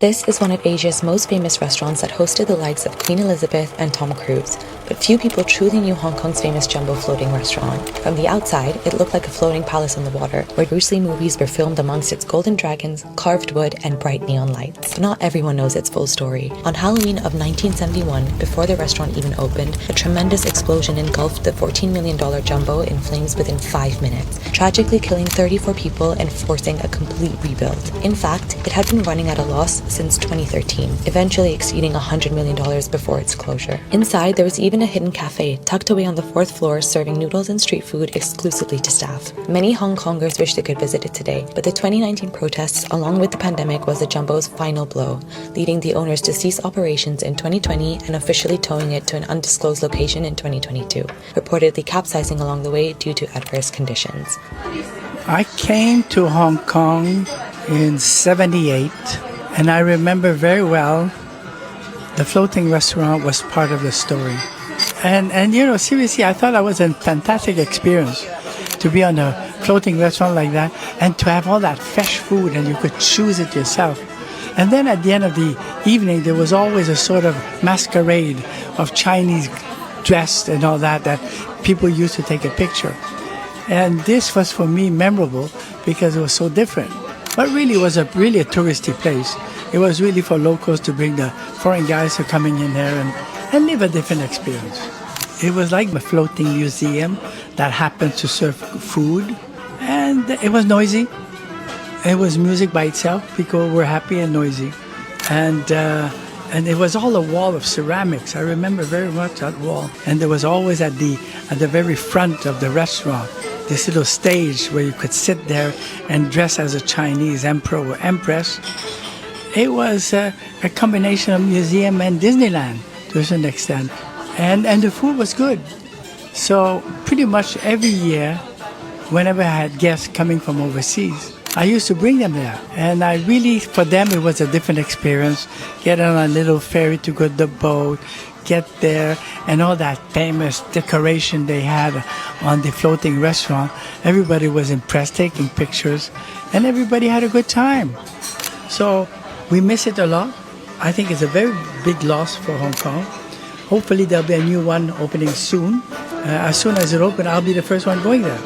This is one of Asia's most famous restaurants that hosted the likes of Queen Elizabeth and Tom Cruise. But few people truly knew Hong Kong's famous jumbo floating restaurant. From the outside, it looked like a floating palace on the water, where Bruce Lee movies were filmed amongst its golden dragons, carved wood, and bright neon lights. But not everyone knows its full story. On Halloween of 1971, before the restaurant even opened, a tremendous explosion engulfed the $14 million jumbo in flames within 5 minutes, tragically killing 34 people and forcing a complete rebuild. In fact, it had been running at a loss since 2013, eventually exceeding $100 million before its closure. Inside, there was even a hidden cafe tucked away on the 4th floor serving noodles and street food exclusively to staff. Many Hong Kongers wish they could visit it today, but the 2019 protests, along with the pandemic, was the jumbo's final blow, leading the owners to cease operations in 2020 and officially towing it to an undisclosed location in 2022, reportedly capsizing along the way due to adverse conditions. I came to Hong Kong in '78, and I remember very well the floating restaurant was part of the story. And you know, seriously, I thought that was a fantastic experience to be on a floating restaurant like that and to have all that fresh food and you could choose it yourself. And then at the end of the evening, there was always a sort of masquerade of Chinese dressed and all that people used to take a picture. And this was for me memorable because it was so different. But really, it was really a touristy place. It was really for locals to bring the foreign guys who are coming in there and live a different experience. It was like a floating museum that happened to serve food, and it was noisy. It was music by itself. People were happy and noisy, and it was all a wall of ceramics. I remember very much that wall. And there was always at the very front of the restaurant this little stage where you could sit there and dress as a Chinese emperor or empress. It was a combination of museum and Disneyland to a certain extent. And the food was good. So pretty much every year, whenever I had guests coming from overseas, I used to bring them there. And I really, for them, it was a different experience. Get on a little ferry to go to the boat, get there, and all that famous decoration they had on the floating restaurant. Everybody was impressed, taking pictures, and everybody had a good time. So we miss it a lot. I think it's a very big loss for Hong Kong. Hopefully there'll be a new one opening soon. As soon as it opens, I'll be the first one going there.